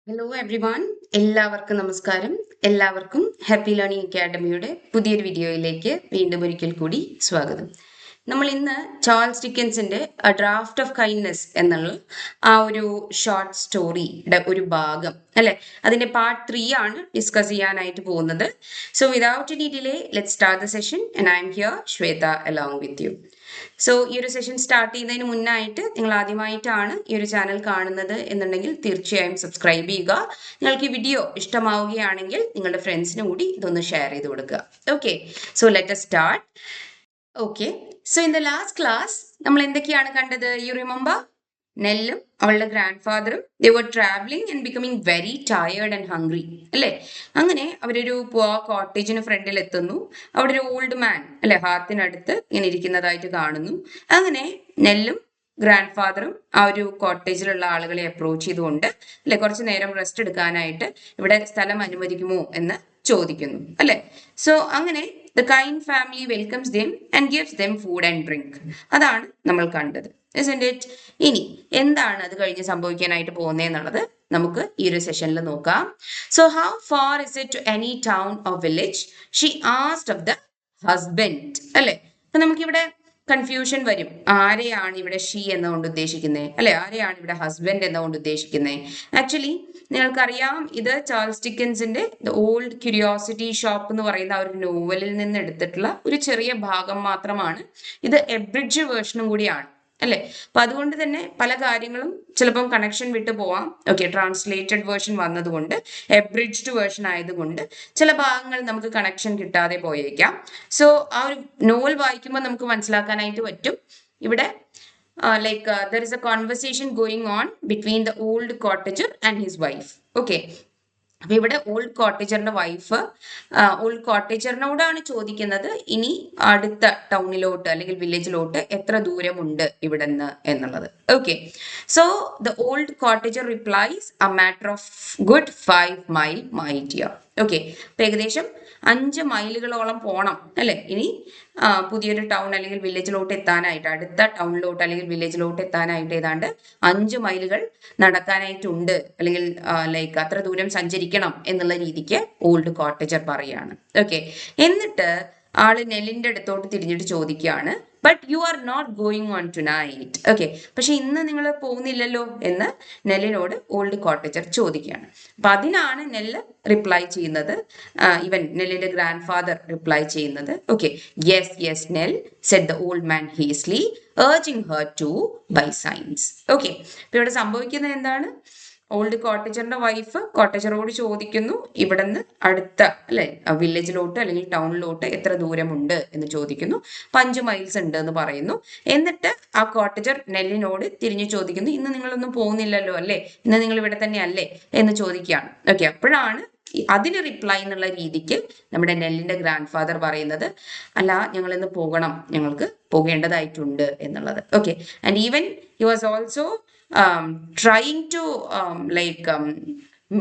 Hello everyone, എല്ലാവർക്കും നമസ്കാരം. എല്ലാവർക്കും ഹാപ്പി ലേണിംഗ് അക്കാഡമിയുടെ പുതിയൊരു വീഡിയോയിലേക്ക് വീണ്ടും ഒരിക്കൽ കൂടി സ്വാഗതം. നമ്മൾ ഇന്ന് ചാൾസ് ഡിക്കൻസിന്റെ ഡ്രാഫ്റ്റ് ഓഫ് കൈൻഡ്നെസ് എന്നുള്ള ആ ഒരു ഷോർട്ട് സ്റ്റോറിയുടെ ഒരു ഭാഗം അല്ലെ, അതിന്റെ പാർട്ട് 3 ആണ് ഡിസ്കസ് ചെയ്യാനായിട്ട് പോകുന്നത്. So without any delay let's start the session and I am here Shweta along with you. So ഈ ഒരു സെഷൻ സ്റ്റാർട്ട് ചെയ്യുന്നതിന് മുന്നായിട്ട് നിങ്ങൾ ആദ്യമായിട്ടാണ് ഈ ഒരു ചാനൽ കാണുന്നത് എന്നുണ്ടെങ്കിൽ തീർച്ചയായും സബ്സ്ക്രൈബ് ചെയ്യുക. നിങ്ങൾക്ക് ഈ വീഡിയോ ഇഷ്ടമാവുകയാണെങ്കിൽ നിങ്ങളുടെ ഫ്രണ്ട്സിന് കൂടി ഇതൊന്ന് ഷെയർ ചെയ്ത് കൊടുക്കുക. Okay, so let us start. Okay, so in the last class നമ്മൾ എന്തൊക്കെയാണ് കണ്ടത്? You remember? നെല്ലും അവളുടെ ഗ്രാൻഡ് ഫാദറും they were travelling and becoming very tired and hungry അല്ലേ. അങ്ങനെ അവരൊരു കോട്ടേജിന് ഫ്രണ്ടിൽ എത്തുന്നു. അവിടെ ഒരു ഓൾഡ് മാൻ അല്ലെ ഹാത്തിനടുത്ത് ഇങ്ങനെ ഇരിക്കുന്നതായിട്ട് കാണുന്നു. അങ്ങനെ നെല്ലും ഗ്രാൻഡ് ഫാദറും ആ ഒരു കോട്ടേജിലുള്ള ആളുകളെ അപ്രോച്ച് ചെയ്തുകൊണ്ട് അല്ലെ കുറച്ചു നേരം റെസ്റ്റ് എടുക്കാനായിട്ട് ഇവിടെ സ്ഥലം അനുവദിക്കുമോ എന്ന് ചോദിക്കുന്നു അല്ലെ. സോ അങ്ങനെ the kind family welcomes them and gives them food and drink. അതാണ് നമ്മൾ കണ്ടത്. ഇനി എന്താണ് അത് കഴിഞ്ഞ് സംഭവിക്കാനായിട്ട് പോകുന്നതെന്നുള്ളത് നമുക്ക് ഈ ഒരു സെഷനിൽ നോക്കാം. So how far is it to any town or village she asked of the husband അല്ലെ. അപ്പൊ നമുക്കിവിടെ കൺഫ്യൂഷൻ വരും. ആരെയാണ് ഇവിടെ ഷീ എന്നുകൊണ്ട് ഉദ്ദേശിക്കുന്നത് അല്ലെ, ആരെയാണ് ഇവിടെ ഹസ്ബൻഡ് എന്നുകൊണ്ട് ഉദ്ദേശിക്കുന്നത്? ആക്ച്വലി നിങ്ങൾക്കറിയാം, ഇത് ചാൾസ് ഡിക്കൻസിന്റെ ദ ഓൾഡ് ക്യൂരിയോസിറ്റി ഷോപ്പ് എന്ന് പറയുന്ന ആ ഒരു നോവലിൽ നിന്ന് എടുത്തിട്ടുള്ള ഒരു ചെറിയ ഭാഗം മാത്രമാണ്. ഇത് എബ്രിഡ്ജ് വേർഷനും കൂടിയാണ് അല്ലെ. അപ്പൊ അതുകൊണ്ട് തന്നെ പല കാര്യങ്ങളും ചിലപ്പം കണക്ഷൻ വിട്ടു പോവാം. ഓക്കെ, ട്രാൻസ്ലേറ്റഡ് വേർഷൻ വന്നതുകൊണ്ട്, എബ്രിഡ്ജ്ഡ് വേർഷൻ ആയതുകൊണ്ട് ചില ഭാഗങ്ങൾ നമുക്ക് കണക്ഷൻ കിട്ടാതെ പോയേക്കാം. സോ ആ ഒരു നോവൽ വായിക്കുമ്പോൾ നമുക്ക് മനസ്സിലാക്കാനായിട്ട് പറ്റും. ഇവിടെ there is a conversation going on between the old cottager and his wife. Okay, അപ്പൊ ഇവിടെ ഓൾഡ് കോട്ടേജറിന്റെ വൈഫ് ഓൾഡ് കോട്ടേജറിനോടാണ് ചോദിക്കുന്നത് ഇനി അടുത്ത ടൗണിലോട്ട് അല്ലെങ്കിൽ വില്ലേജിലോട്ട് എത്ര ദൂരമുണ്ട് ഇവിടുന്ന് എന്നുള്ളത്. Okay, so the old cottager replies a matter of good 5 mile my dear. Okay, അപ്പൊ ഏകദേശം 5 മൈലുകളോളം പോണം അല്ലെ ഇനി പുതിയൊരു ടൗൺ അല്ലെങ്കിൽ വില്ലേജിലോട്ട് എത്താനായിട്ട്, അടുത്ത ടൗണിലോട്ട് അല്ലെങ്കിൽ വില്ലേജിലോട്ട് എത്താനായിട്ട് ഏതാണ്ട് 5 മൈലുകൾ നടക്കാനായിട്ടുണ്ട്, അല്ലെങ്കിൽ ലൈക്ക് അത്ര ദൂരം സഞ്ചരിക്കണം എന്നുള്ള രീതിക്ക് ഓൾഡ് കോട്ടേജർ പറയാണ്. ഓക്കെ, എന്നിട്ട് ആള് നെല്ലിന്റെ അടുത്തോട്ട് തിരിഞ്ഞിട്ട് ചോദിക്കുകയാണ്, but you are not going on tonight. Okay, പക്ഷെ ഇന്ന് നിങ്ങൾ പോകുന്നില്ലല്ലോ എന്ന് നെല്ലിനോട് ഓൾഡ് കോട്ടേജർ ചോദിക്കുകയാണ്. അപ്പൊ അതിനാണ് നെല്ല് റിപ്ലൈ ചെയ്യുന്നത്, ഇവൻ നെല്ലിന്റെ ഗ്രാൻഡ് ഫാദർ റിപ്ലൈ ചെയ്യുന്നത്. Okay, yes yes Nell said the old man hastily urging her to by signs. Okay, അപ്പൊ ഇവിടെ സംഭവിക്കുന്നത് എന്താണ്? ഓൾഡ് കോട്ടേജറിന്റെ വൈഫ് കോട്ടേജറോട് ചോദിക്കുന്നു ഇവിടുന്ന് അടുത്ത അല്ലെ വില്ലേജിലോട്ട് അല്ലെങ്കിൽ ടൗണിലോട്ട് എത്ര ദൂരമുണ്ട് എന്ന് ചോദിക്കുന്നു. 5 മൈൽസ് ഉണ്ട് എന്ന് പറയുന്നു. എന്നിട്ട് ആ കോട്ടേജർ നെല്ലിനോട് തിരിഞ്ഞു ചോദിക്കുന്നു, ഇന്ന് നിങ്ങളൊന്നും പോകുന്നില്ലല്ലോ അല്ലേ, ഇന്ന് നിങ്ങൾ ഇവിടെ തന്നെ അല്ലേ എന്ന് ചോദിക്കുകയാണ്. ഓക്കെ, അപ്പോഴാണ് അതിന് റിപ്ലൈ എന്നുള്ള രീതിക്ക് നമ്മുടെ നെല്ലിന്റെ ഗ്രാൻഡ് ഫാദർ പറയുന്നത്, അല്ല ഞങ്ങൾ ഇന്ന് പോകണം, ഞങ്ങൾക്ക് പോകേണ്ടതായിട്ടുണ്ട് എന്നുള്ളത്. Okay, and even he was also trying to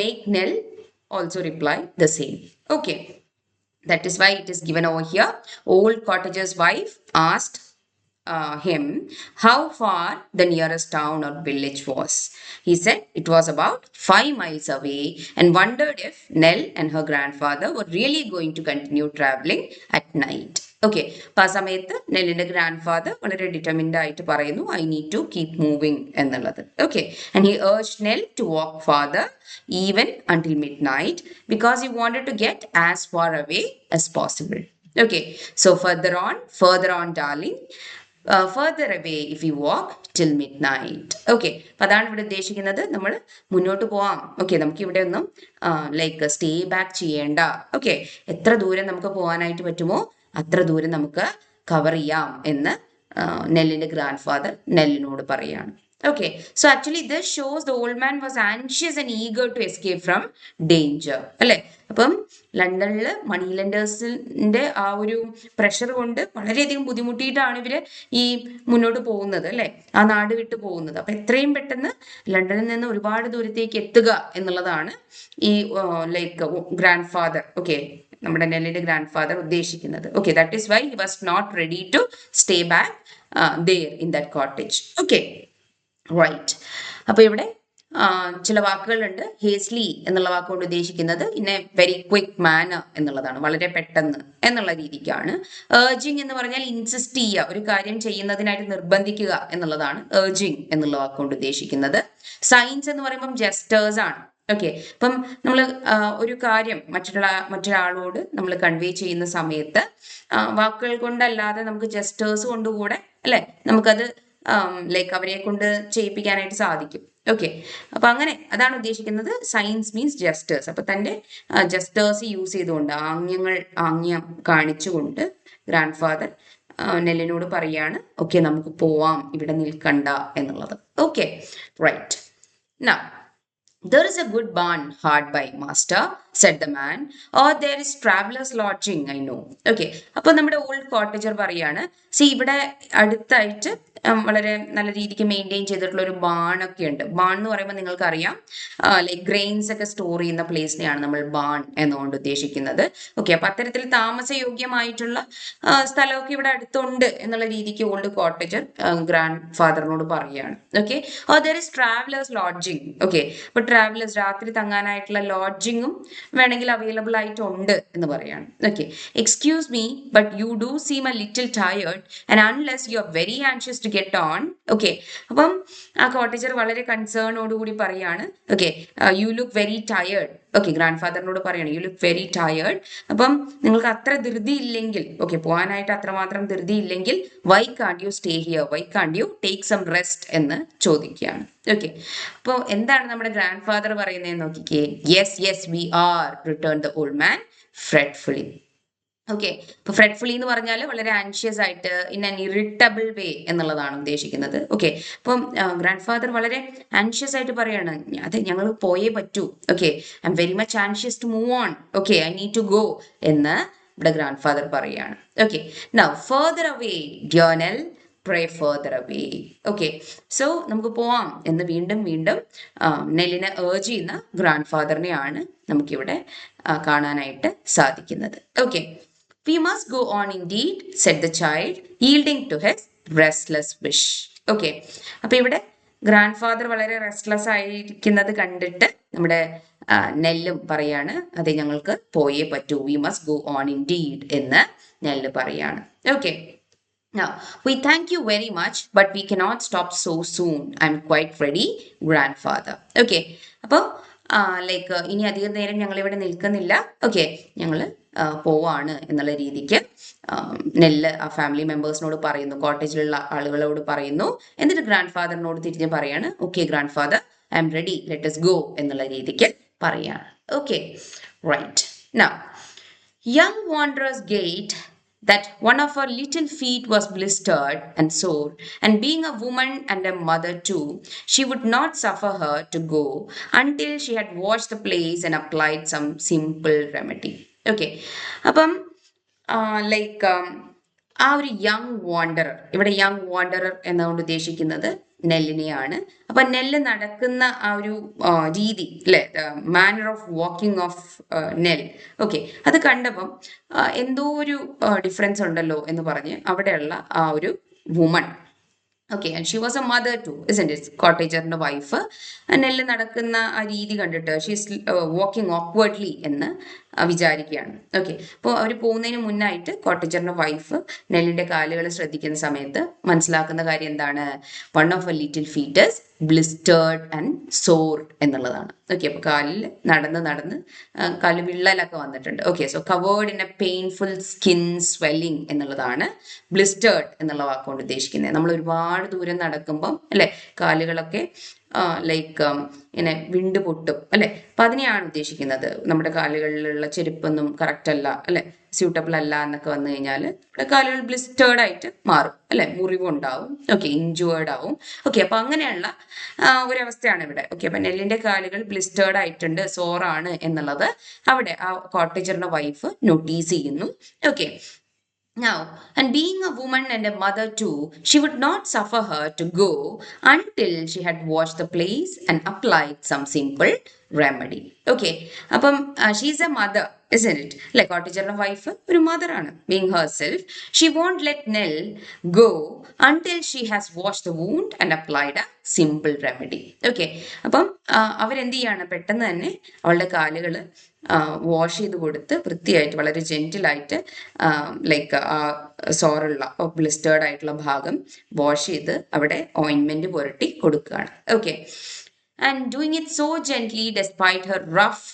make Nell also reply the same. Okay, that is why it is given over here. Old cottager's wife asked him how far the nearest town or village was. He said it was about 5 miles away and wondered if Nell and her grandfather were really going to continue traveling at night. Okay, അപ്പൊ ആ സമയത്ത് നെല്ലിന്റെ grand father വളരെ determined ആയിട്ട് പറയുന്നു, I need to keep moving എന്നുള്ളത്. Okay, and he urged Nell to walk farther even until midnight because he wanted to get as far away as possible. Okay, so further on darling, further away if you walk till midnight. Okay, അപ്പൊ അതാണ് ഇവിടെ ഉദ്ദേശിക്കുന്നത്, നമ്മൾ മുന്നോട്ട് പോവാം. Okay, നമുക്ക് ഇവിടെ ഒന്നും ലൈക്ക് സ്റ്റേ ബാക്ക് ചെയ്യേണ്ട. ഓക്കെ, എത്ര ദൂരം നമുക്ക് പോകാനായിട്ട് പറ്റുമോ അത്ര ദൂരം നമുക്ക് കവർ ചെയ്യാം എന്ന് നെല്ലിന്റെ ഗ്രാൻഡ് ഫാദർ നെല്ലിനോട് പറയാണ്. Okay, so actually this shows the old man was anxious and eager to escape from danger അല്ലെ. അപ്പം ലണ്ടനില് മണി ലെൻഡേഴ്സിന്റെ ആ ഒരു പ്രഷർ കൊണ്ട് വളരെയധികം ബുദ്ധിമുട്ടിയിട്ടാണ് ഇവര് ഈ മുന്നോട്ട് പോകുന്നത് അല്ലെ, ആ നാട് വിട്ടു പോകുന്നത്. അപ്പൊ എത്രയും പെട്ടെന്ന് ലണ്ടനിൽ നിന്ന് ഒരുപാട് ദൂരത്തേക്ക് എത്തുക എന്നുള്ളതാണ് ഈ ലൈക്ക് ഗ്രാൻഡ് ഫാദർ, ഓക്കെ, നമ്മുടെ നെല്ലിന്റെ ഗ്രാൻഡ് ഫാദർ ഉദ്ദേശിക്കുന്നത്. Okay, that is why he was not ready to stay back there in that cottage. Okay, right. അപ്പൊ ഇവിടെ ചില വാക്കുകളുണ്ട്. ഹേസ്ലി എന്നുള്ള വാക്കുകൊണ്ട് ഉദ്ദേശിക്കുന്നത് in a very quick manner എന്നുള്ളതാണ്, വളരെ പെട്ടെന്ന് എന്നുള്ള രീതിക്കാണ്. ഏർജിങ് എന്ന് പറഞ്ഞാൽ ഇൻസിസ്റ്റ് ചെയ്യുക, ഒരു കാര്യം ചെയ്യുന്നതിനായിട്ട് നിർബന്ധിക്കുക എന്നുള്ളതാണ് ഏർജിങ് എന്നുള്ള വാക്കുകൊണ്ട് ഉദ്ദേശിക്കുന്നത്. സൈൻസ് എന്ന് പറയുമ്പം ജെസ്റ്റേഴ്സ് ആണ്. ഓക്കെ, അപ്പം നമ്മൾ ഒരു കാര്യം മറ്റൊരാളോട് നമ്മൾ കൺവേ ചെയ്യുന്ന സമയത്ത് വാക്കുകൾ കൊണ്ടല്ലാതെ നമുക്ക് ജെസ്റ്റേഴ്സ് കൊണ്ടുകൂടെ അല്ലെ നമുക്കത് ലൈക്ക് അവരെ കൊണ്ട് ചെയ്യിപ്പിക്കാനായിട്ട് സാധിക്കും. ഓക്കെ, അപ്പൊ അങ്ങനെ അതാണ് ഉദ്ദേശിക്കുന്നത്. Science means gestures. അപ്പൊ തന്റെ ജെസ്റ്റേഴ്സ് യൂസ് ചെയ്തുകൊണ്ട്, ആംഗ്യം കാണിച്ചുകൊണ്ട് ഗ്രാൻഡ് ഫാദർ നെല്ലിനോട് പറയാണ്, ഓക്കെ നമുക്ക് പോവാം, ഇവിടെ നിൽക്കണ്ട എന്നുള്ളത്. Okay, right. Now there is a good barn hard by, master, said the man, or there is travelers lodging, I know. Okay, അപ്പോൾ നമ്മുടെ ഓൾഡ് കോട്ടേജർ പറയാണ്, ഇവിടെ അടുത്തായിട്ട് വളരെ നല്ല രീതിക്ക് മെയിൻറ്റെയിൻ ചെയ്തിട്ടുള്ള ഒരു ബാൺ ഒക്കെ ഉണ്ട്. ബാൺ എന്ന് പറയുമ്പോൾ നിങ്ങൾക്കറിയാം ലൈക്ക് ഗ്രെയിൻസ് ഒക്കെ സ്റ്റോർ ചെയ്യുന്ന പ്ലേസിനെയാണ് നമ്മൾ ബാൺ എന്നുകൊണ്ട് ഉദ്ദേശിക്കുന്നത്. ഓക്കെ, അപ്പൊ അത്തരത്തിൽ താമസയോഗ്യമായിട്ടുള്ള സ്ഥലമൊക്കെ ഇവിടെ അടുത്തുണ്ട് എന്നുള്ള രീതിക്ക് ഓൾഡ് കോട്ടേജർ ഗ്രാൻഡ് ഫാദറിനോട് പറയുകയാണ്. Okay, or there is travellers lodging. Okay, അപ്പൊ ട്രാവലേഴ്സ് രാത്രി തങ്ങാനായിട്ടുള്ള ലോഡ്ജിങ്ങും വേണമെങ്കിൽ അവൈലബിൾ ആയിട്ടുണ്ട് എന്ന് പറയാണ്. Okay, excuse me but you do seem a little tired and unless you are very anxious to get on. Okay, അപ്പം ആ കോട്ടേജർ വളരെ കൺസേണോടുകൂടി പറയാണ്, okay you look very tired. Okay, grand ഫാദറിനോട് പറയാണ് യു ലുക്ക് വെരി ടയേർഡ്. അപ്പം നിങ്ങൾക്ക് അത്ര ധൃതി ഇല്ലെങ്കിൽ, ഓക്കെ പോകാനായിട്ട് അത്രമാത്രം ധൃതി ഇല്ലെങ്കിൽ, why can't you stay here, why can't you take some rest എന്ന് ചോദിക്കുകയാണ്. ഓക്കെ, അപ്പോൾ എന്താണ് നമ്മുടെ ഗ്രാൻഡ് ഫാദർ പറയുന്നതെന്ന് നോക്കിക്കേ. Yes yes we are, return the old man fretfully. Okay, ഇപ്പൊ ഫ്രെറ്റ്ഫുള്ളി എന്ന് പറഞ്ഞാൽ വളരെ ആൻഷ്യസ് ആയിട്ട്, ഇൻ ആൻ ഇറിറ്റബിൾ വേ എന്നുള്ളതാണ് ഉദ്ദേശിക്കുന്നത്. ഓക്കെ, അപ്പം ഗ്രാൻഡ് ഫാദർ വളരെ ആൻഷ്യസ് ആയിട്ട് പറയാണ്, അതെ ഞങ്ങൾ പോയേ പറ്റൂ. Okay, I am very much anxious to move on. Okay, I need to go എന്ന് ഇവിടെ ഗ്രാൻഡ് ഫാദർ പറയാണ്. Okay, now further away dear pray further away. Okay, so നമുക്ക് പോവാം എന്ന് വീണ്ടും നെല്ലിനെ ഏർജ് ചെയ്യുന്ന ഗ്രാൻഡ് ഫാദറിനെയാണ് നമുക്കിവിടെ കാണാനായിട്ട് സാധിക്കുന്നത്. Okay, we must go on indeed, said the child, yielding to his restless wish. Okay, അപ്പൊ ഇവിടെ ഗ്രാൻഡ് ഫാദർ വളരെ റെസ്റ്റ്ലെസ് ആയിരിക്കുന്നത് കണ്ടിട്ട് നമ്മുടെ നെല്ലും പറയാണ്, അതെ ഞങ്ങൾക്ക് പോയേ പറ്റൂ, we must go on indeed എന്ന് നെല്ല് പറയാണ്. Okay, now we thank you very much but we cannot stop so soon, I'm quite ready, grandfather. Okay, അപ്പോൾ ലൈക്ക് ഇനി അധികം നേരം ഞങ്ങൾ ഇവിടെ നിൽക്കുന്നില്ല. ഓക്കെ, ഞങ്ങൾ പോവാണ് എന്നുള്ള രീതിക്ക് നെല്ല് ആ ഫാമിലി മെമ്പേഴ്സിനോട് പറയുന്നു, കോട്ടേജിലുള്ള ആളുകളോട് പറയുന്നു. എന്നിട്ട് ഗ്രാൻഡ് ഫാദറിനോട് തിരിഞ്ഞ് പറയാണ്, okay grandfather I am ready, let us go എന്നുള്ള രീതിക്ക് പറയാണ്. Okay, right. Now young wanderer's gate that one of her little feet was blistered and sore, and being a woman and a mother too, she would not suffer her to go until she had washed the place and applied some simple remedy. Okay, അപ്പം like ആ ഒരു young wanderer, ഇവിടെ young wanderer എന്നുകൊണ്ട് ഉദ്ദേശിക്കുന്നത് നെല്ലിനെയാണ്. അപ്പൊ നെല്ല് നടക്കുന്ന ആ ഒരു രീതി അല്ലെ, മാനർ ഓഫ് വാക്കിംഗ് ഓഫ് നെൽ. ഓക്കെ, അത് കണ്ടപ്പം എന്തോ ഒരു ഡിഫറൻസ് ഉണ്ടല്ലോ എന്ന് പറഞ്ഞ് അവിടെയുള്ള ആ ഒരു woman, okay and she was a mother too, isn't it, കോട്ടേജറിന്റെ വൈഫ്, നെല്ല് നടക്കുന്ന ആ രീതി കണ്ടിട്ട് ഷീ ഈസ് വാക്കിംഗ് ഓക്വേർഡ്ലി എന്ന് വിചാരിക്കുകയാണ്. ഓക്കെ, അപ്പോൾ അവർ പോകുന്നതിന് മുന്നായിട്ട് കോട്ടേജറിന്റെ വൈഫ് നെല്ലിന്റെ കാലുകൾ ശ്രദ്ധിക്കുന്ന സമയത്ത് മനസ്സിലാക്കുന്ന കാര്യം എന്താണ്, one of a little feet is blistered and sored എന്നുള്ളതാണ്. ഓക്കെ, അപ്പോൾ കാലിൽ നടന്ന് കാല് വിള്ളലൊക്കെ വന്നിട്ടുണ്ട്. Okay, so covered in a painful skin swelling എന്നുള്ളതാണ് ബ്ലിസ്റ്റേർഡ് എന്നുള്ള വാക്കുകൊണ്ട് ഉദ്ദേശിക്കുന്നത്. നമ്മൾ ഒരുപാട് ദൂരം നടക്കുമ്പം അല്ലെ കാലുകളൊക്കെ ലൈക്ക് ഇങ്ങനെ വിണ്ട് പൊട്ടും അല്ലെ, അപ്പൊ അതിനെയാണ് ഉദ്ദേശിക്കുന്നത്. നമ്മുടെ കാലുകളിലുള്ള ചെരുപ്പൊന്നും കറക്റ്റ് അല്ല അല്ലെ, സ്യൂട്ടബിൾ അല്ല എന്നൊക്കെ വന്നു കഴിഞ്ഞാൽ നമ്മുടെ കാലുകൾ ബ്ലിസ്റ്റേർഡ് ആയിട്ട് മാറും അല്ലെ, മുറിവുണ്ടാവും. ഓക്കെ, ഇഞ്ചുവേർഡ് ആവും. ഓക്കെ, അപ്പൊ അങ്ങനെയുള്ള ഒരവസ്ഥയാണ് ഇവിടെ. ഓക്കെ, അപ്പൊ നെല്ലിന്റെ കാലുകൾ ബ്ലിസ്റ്റേർഡ് ആയിട്ടുണ്ട്, സോറാണ് എന്നുള്ളത് അവിടെ ആ കോട്ടേജറിന്റെ വൈഫ് നോട്ടീസ് ചെയ്യുന്നു. Okay, now, and being a woman and a mother too, she would not suffer her to go until she had washed the place and applied some simple remedy. Okay, അപ്പം she's a mother, isn't it? അല്ലെ, കോട്ടേജറുടെ wife ഒരു മദറാണ്. Being herself, she won't let Nell go until she has washed the wound and applied a simple remedy. Okay, അപ്പം അവരെന്ത് ചെയ്യാണ്, പെട്ടെന്ന് തന്നെ അവളുടെ കാലുകൾ വാഷ് ചെയ്ത് കൊടുത്ത് വൃത്തിയായിട്ട് വളരെ ജെന്റിലായിട്ട് ലൈക്ക് ആ സോറുള്ള ബ്ലിസ്റ്റേർഡ് ആയിട്ടുള്ള ഭാഗം വാഷ് ചെയ്ത് അവിടെ ഓയിൻമെന്റ് പുരട്ടി കൊടുക്കുകയാണ്. Okay, and doing it so gently despite her rough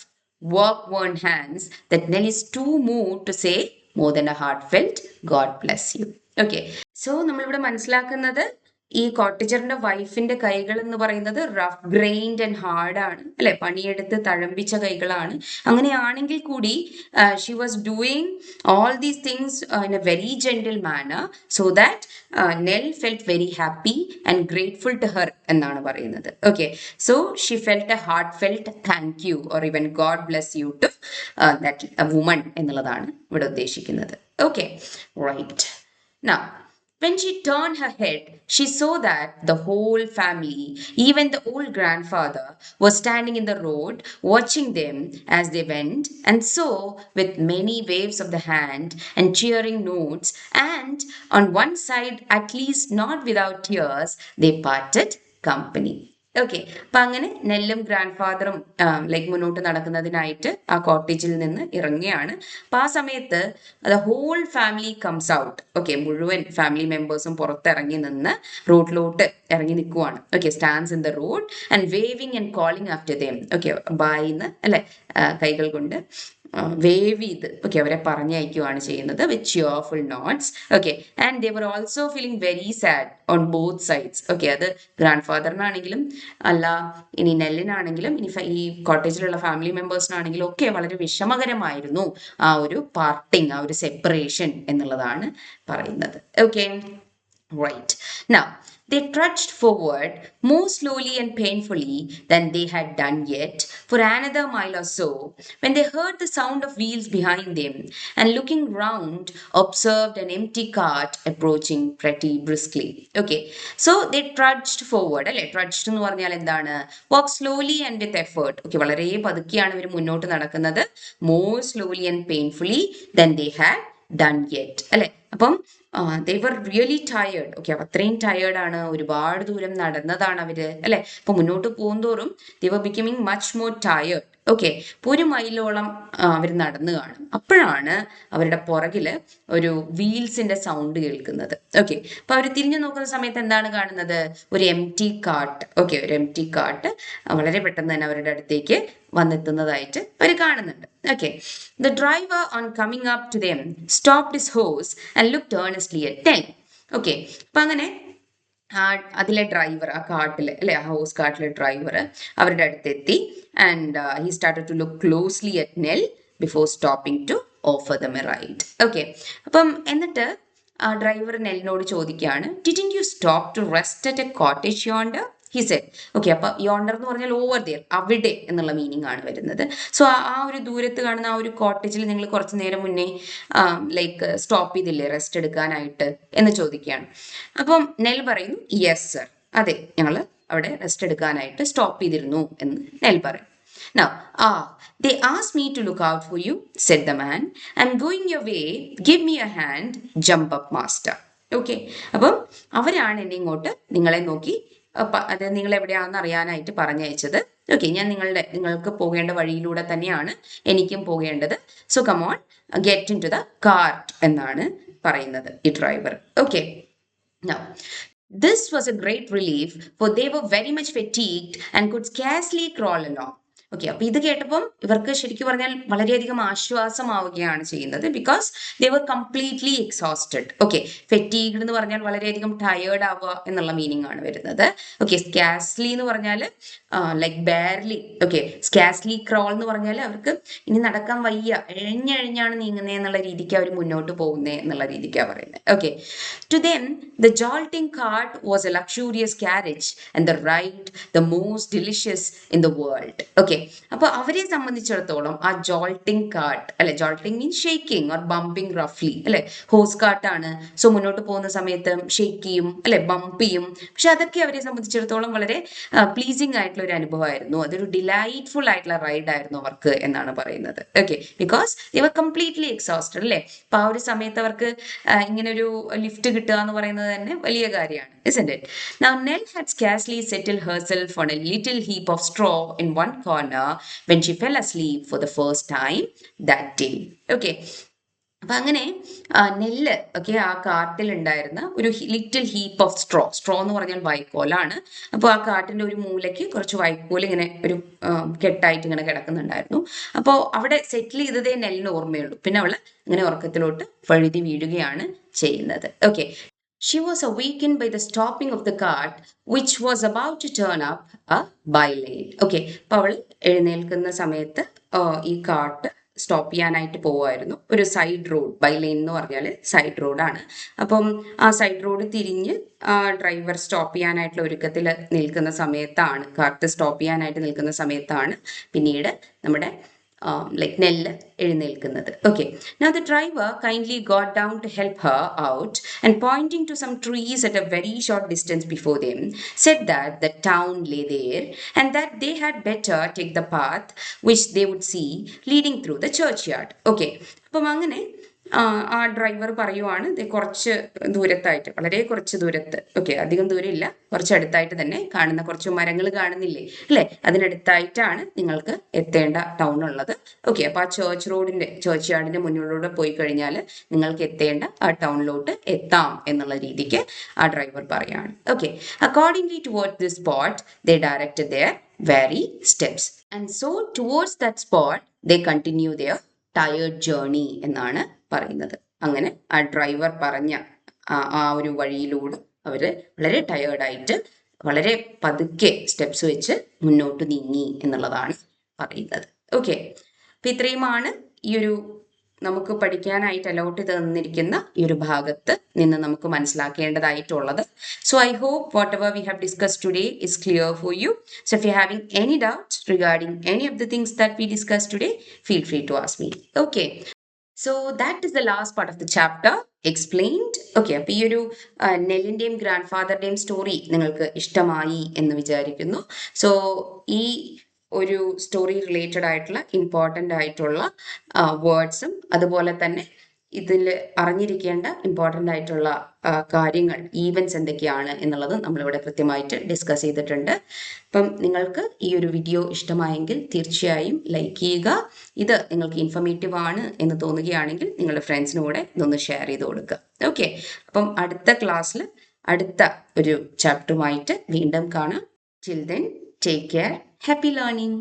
work-worn hands that Nell is too moved to say more than a heartfelt God bless you. Okay, so നമ്മളിവിടെ മനസ്സിലാക്കുന്നത് ഈ കോട്ടേജറിന്റെ വൈഫിന്റെ കൈകൾ എന്ന് പറയുന്നത് റഫ് ഗ്രെയിൻഡ് ആൻഡ് ഹാർഡ് ആണ്, അല്ലെ, പണിയെടുത്ത് തഴമ്പിച്ച കൈകളാണ്. അങ്ങനെയാണെങ്കിൽ കൂടി she was doing all these things in a very gentle manner so that Nell felt very happy and grateful to her എന്നാണ് പറയുന്നത്. Okay, so she felt a heart felt thank you or even God bless you to that woman എന്നുള്ളതാണ് ഇവിടെ ഉദ്ദേശിക്കുന്നത്. Okay, right. Now when she turned her head, she saw that the whole family, even the old grandfather, was standing in the road watching them as they went, and so, with many waves of the hand and cheering notes, and on one side, at least not without tears, they parted company. Okay, അപ്പൊ അങ്ങനെ നെല്ലും grand ഫാദറും like മുന്നോട്ട് നടക്കുന്നതിനായിട്ട് ആ കോട്ടേജിൽ നിന്ന് ഇറങ്ങുകയാണ്. അപ്പൊ ആ സമയത്ത് the whole family comes out. Okay, മുഴുവൻ ഫാമിലി മെമ്പേഴ്സും പുറത്തിറങ്ങി നിന്ന് റോഡിലോട്ട് ഇറങ്ങി നിൽക്കുവാണ്. Okay, stands in the road and waving and calling after them. Okay, ബായിന്ന് അല്ലെ കൈകൾ കൊണ്ട് വേവ് ചെയ്ത് ഓക്കെ അവരെ പറഞ്ഞയക്കുകയാണ് ചെയ്യുന്നത് with cheerful notes. Okay, and they were also feeling very sad on both sides. Okay, അത് ഗ്രാൻഡ് ഫാദറിനാണെങ്കിലും അല്ല ഇനി നെല്ലിനാണെങ്കിലും ഇനി ഈ കോട്ടേജിലുള്ള ഫാമിലി മെമ്പേഴ്സിനാണെങ്കിലും ഒക്കെ വളരെ വിഷമകരമായിരുന്നു ആ ഒരു പാർട്ടിങ്, ആ ഒരു സെപ്പറേഷൻ എന്നുള്ളതാണ് പറയുന്നത്. Okay, right. Now they trudged forward more slowly and painfully than they had done yet for another mile or so when they heard the sound of wheels behind them and looking round observed an empty cart approaching pretty briskly. Okay, so they trudged forward. അല്ലെ, trudged എന്ന് പറഞ്ഞാൽ എന്താണ്, walk slowly and with effort. Okay, വളരെ പതുക്കെയാണ് ഇവർ മുന്നോട്ട് നടക്കുന്നത്. more slowly and painfully than they had done yet. അല്ലെ, അപ്പം they were really tired. Okay, അപ്പൊ അത്രയും ടയേർഡ് ആണ്, ഒരുപാട് ദൂരം നടന്നതാണ് അവര് അല്ലെ. അപ്പൊ മുന്നോട്ട് പോകുന്തോറും they were becoming much more tired. Okay, ഇപ്പൊ 1 മൈലോളം അവർ നടന്നു കാണും. അപ്പോഴാണ് അവരുടെ പുറകില് ഒരു വീൽസിന്റെ സൗണ്ട് കേൾക്കുന്നത്. ഓക്കെ, അപ്പൊ അവർ തിരിഞ്ഞു നോക്കുന്ന സമയത്ത് എന്താണ് കാണുന്നത്, ഒരു എംപ്റ്റി കാർട്ട്. ഓക്കെ, ഒരു എംപ്റ്റി കാർട്ട് വളരെ പെട്ടെന്ന് തന്നെ അവരുടെ അടുത്തേക്ക് വന്നെത്തുന്നതായിട്ട് അവർ കാണുന്നുണ്ട്. Okay, the driver on coming up to them stopped his horse and looked earnestly at Nell. Okay, അപ്പൊ അങ്ങനെ അതിലെ ഡ്രൈവർ, ആ കാട്ടിലെ അല്ലെ ആ ഹൗസ് കാട്ടിലെ ഡ്രൈവർ അവരുടെ അടുത്തെത്തി and he started to look closely at Nell before stopping to offer them a ride. Okay, അപ്പം എന്നിട്ട് ആ ഡ്രൈവർ നെല്ലിനോട് ചോദിക്കുകയാണ്, didn't you stop to rest at a cottage yonder? He said. Okay, അപ്പൊ yonder എന്ന് പറഞ്ഞാൽ ഓവർ ദിയർ, അവിടെ എന്നുള്ള മീനിങ് ആണ് വരുന്നത്. സോ ആ ഒരു ദൂരത്ത് കാണുന്ന ആ ഒരു കോട്ടേജിൽ നിങ്ങൾ കുറച്ച് നേരം മുന്നേ ലൈക്ക് സ്റ്റോപ്പ് ചെയ്തില്ലേ റെസ്റ്റ് എടുക്കാനായിട്ട് എന്ന് ചോദിക്കുകയാണ്. അപ്പം നെൽ പറയുന്നു, യെസ് സർ, അതെ ഞങ്ങൾ അവിടെ റെസ്റ്റ് എടുക്കാനായിട്ട് സ്റ്റോപ്പ് ചെയ്തിരുന്നു എന്ന് നെൽ പറയും. Now, they asked me to look out for you, said the man. I'm going your way. Give me a hand. Jump up, master. Okay, അപ്പം അവരാണ് എന്നെ ഇങ്ങോട്ട് നിങ്ങളെ നോക്കി അത് നിങ്ങൾ എവിടെയാണെന്ന് അറിയാനായിട്ട് പറഞ്ഞയച്ചത്. ഓക്കെ, ഞാൻ നിങ്ങൾക്ക് പോകേണ്ട വഴിയിലൂടെ തന്നെയാണ് എനിക്കും പോകേണ്ടത്. So come on, get into the cart എന്നാണ് പറയുന്നത് ഈ driver. Okay, now this was a great relief for they were very much fatigued and could scarcely crawl along. Okay, അപ്പൊ ഇത് കേട്ടപ്പം ഇവർക്ക് ശരിക്കും പറഞ്ഞാൽ വളരെയധികം ആശ്വാസമാവുകയാണ് ചെയ്യുന്നത്. Because they were completely exhausted. Okay, fatigued എന്ന് പറഞ്ഞാൽ വളരെയധികം ടയേർഡ് ആവുക എന്നുള്ള മീനിങ് ആണ് വരുന്നത്. ഓക്കെ, സ്കാസ്ലി എന്ന് പറഞ്ഞാൽ ലൈക്ക് ബാർലി. ഓക്കെ, സ്കാസ്ലി ക്രോൾ എന്ന് പറഞ്ഞാൽ അവർക്ക് ഇനി നടക്കാൻ വയ്യ, എഴഞ്ഞെഴഞ്ഞാണ് നീങ്ങുന്നത് എന്നുള്ള രീതിക്ക് അവർ മുന്നോട്ട് പോകുന്നത് എന്നുള്ള രീതിക്കാണ് പറയുന്നത്. Okay, to them the jolting cart was a luxurious carriage and the ride the most delicious in the world. Okay, അപ്പോൾ അവരെ സംബന്ധിച്ചിടത്തോളം ആ ജോൾട്ടിങ് കാർട്ട് അല്ലെ, ജോൾട്ടിങ് മീൻസ് ഷെയ്ക്കിങ് ഓർ ബംപിങ് റഫ്ലി അല്ലെ, ഹോസ് കാർട്ടാണ്. സോ മുന്നോട്ട് പോകുന്ന സമയത്ത് ഷെയ്ക്ക് ചെയ്യും അല്ലെ, ബംപ് ചെയ്യും. പക്ഷെ അതൊക്കെ അവരെ സംബന്ധിച്ചിടത്തോളം വളരെ പ്ലീസിങ് ആയിട്ടുള്ള ഒരു അനുഭവമായിരുന്നു. അതൊരു ഡിലൈറ്റ്ഫുൾ ആയിട്ടുള്ള റൈഡ് ആയിരുന്നു അവർക്ക് എന്നാണ് പറയുന്നത്. Okay, because they were completely exhausted അല്ലേ. അപ്പൊ ആ ഒരു സമയത്ത് അവർക്ക് ഇങ്ങനെ ഒരു ലിഫ്റ്റ് കിട്ടുക എന്ന് പറയുന്നത് തന്നെ വലിയ കാര്യമാണ്, isn't it? Now Nell had scarcely settled herself on a little heap of straw in one corner when she fell asleep for the first time that day. Okay. അപ്പൊ അങ്ങനെ നെല്ല് ഒക്കെ ആ കാട്ടിൽ ഉണ്ടായിരുന്ന ഒരു ലിറ്റിൽ ഹീപ്പ് ഓഫ് സ്ട്രോ എന്ന് പറഞ്ഞാൽ വൈക്കോലാണ്. അപ്പോൾ ആ കാട്ടിന്റെ ഒരു മൂലയ്ക്ക് കുറച്ച് വൈക്കോൽ ഇങ്ങനെ ഒരു കെട്ടായിട്ട് ഇങ്ങനെ കിടക്കുന്നുണ്ടായിരുന്നു. അപ്പോൾ അവിടെ സെറ്റിൽ ചെയ്തതേ നെല്ലിന് ഓർമ്മയുള്ളൂ. പിന്നെ അവള് ഇങ്ങനെ ഉറക്കത്തിലോട്ട് വഴുതി വീഴുകയാണ് ചെയ്യുന്നത്. Okay, she was awakened by the stopping of the cart which was about to turn up a bylane. Okay, അപ്പോൾ അവൾ എഴുന്നേൽക്കുന്ന സമയത്ത് ഈ കാട്ട് സ്റ്റോപ്പ് ചെയ്യാനായിട്ട് പോവായിരുന്നു. ഒരു സൈഡ് റോഡ്, ബൈലൈൻ എന്ന് പറഞ്ഞാൽ സൈഡ് റോഡാണ്. അപ്പം ആ സൈഡ് റോഡ് തിരിഞ്ഞ് ഡ്രൈവർ സ്റ്റോപ്പ് ചെയ്യാനായിട്ടുള്ള ഒരുക്കത്തിൽ നിൽക്കുന്ന സമയത്താണ്, കാർട്ട് സ്റ്റോപ്പ് ചെയ്യാനായിട്ട് നിൽക്കുന്ന സമയത്താണ് പിന്നീട് നമ്മുടെ like നെല്ല് എഴുന്നേൽക്കുന്നത്. Okay, now the driver kindly got down to help her out and pointing to some trees at a very short distance before them said that the town lay there and that they had better take the path which they would see leading through the churchyard. Okay, അപ്പം അങ്ങനെ ആ driver പറയുവാണ്, കുറച്ച് ദൂരത്തായിട്ട്, വളരെ കുറച്ച് ദൂരത്ത്, okay അധികം ദൂരമില്ല, കുറച്ച് അടുത്തായിട്ട് തന്നെ കാണുന്ന കുറച്ച് മരങ്ങൾ കാണുന്നില്ലേ അല്ലേ, അതിനടുത്തായിട്ടാണ് നിങ്ങൾക്ക് എത്തേണ്ട ടൗൺ ഉള്ളത്. ഓക്കെ, അപ്പോൾ ആ ചേർച്ച് യാർഡിന്റെ മുന്നിലൂടെ പോയി കഴിഞ്ഞാൽ നിങ്ങൾക്ക് എത്തേണ്ട ആ ടൗണിലോട്ട് എത്താം എന്നുള്ള രീതിക്ക് ആ ഡ്രൈവർ പറയാണ്. Okay, accordingly towards this spot they directed their very steps and so towards that spot they continue their tired journey എന്നാണ് പറയുന്നത്. അങ്ങനെ ആ ഡ്രൈവർ പറഞ്ഞ ആ ഒരു വഴിയിലൂടെ അവര് വളരെ ടയേർഡായിട്ട് വളരെ പതുക്കെ സ്റ്റെപ്സ് വെച്ച് മുന്നോട്ട് നീങ്ങി എന്നുള്ളതാണ് പറയുന്നത്. ഓക്കെ, അപ്പൊ ഇത്രയുമാണ് ഈ ഒരു നമുക്ക് പഠിക്കാനായിട്ട് അലോട്ട് തന്നിരിക്കുന്ന ഈ ഒരു ഭാഗത്ത് നിന്ന് നമുക്ക് മനസ്സിലാക്കേണ്ടതായിട്ടുള്ളത്. So I hope whatever we have discuss today is clear for you. So if you having any doubts regarding any of the things that we discuss today, feel free to ask me. Okay, so that is the last part of the chapter explained. Okay, അപ്പൊ ഈ ഒരു നെല്ലിന്റെയും grand ഫാദറിന്റെയും story നിങ്ങൾക്ക് ഇഷ്ടമായി എന്ന് വിചാരിക്കുന്നു. So ഈ ഒരു story related ആയിട്ടുള്ള ഇമ്പോർട്ടൻ്റ് ആയിട്ടുള്ള വേർഡ്സും അതുപോലെ തന്നെ ഇതിൽ അറിഞ്ഞിരിക്കേണ്ട ഇമ്പോർട്ടൻ്റ് ആയിട്ടുള്ള കാര്യങ്ങൾ, ഈവൻസ് എന്തൊക്കെയാണ് എന്നുള്ളത് നമ്മളിവിടെ കൃത്യമായിട്ട് ഡിസ്കസ് ചെയ്തിട്ടുണ്ട്. അപ്പം നിങ്ങൾക്ക് ഈ ഒരു വീഡിയോ ഇഷ്ടമായെങ്കിൽ തീർച്ചയായും ലൈക്ക് ചെയ്യുക. ഇത് നിങ്ങൾക്ക് ഇൻഫർമേറ്റീവ് ആണ് എന്ന് തോന്നുകയാണെങ്കിൽ നിങ്ങളുടെ ഫ്രണ്ട്സിനൂടെ ഇതൊന്ന് ഷെയർ ചെയ്ത് കൊടുക്കുക. ഓക്കെ, അപ്പം അടുത്ത ക്ലാസ്സിൽ അടുത്ത ഒരു ചാപ്റ്ററുമായിട്ട് വീണ്ടും കാണാം. Till then, take care. Happy learning.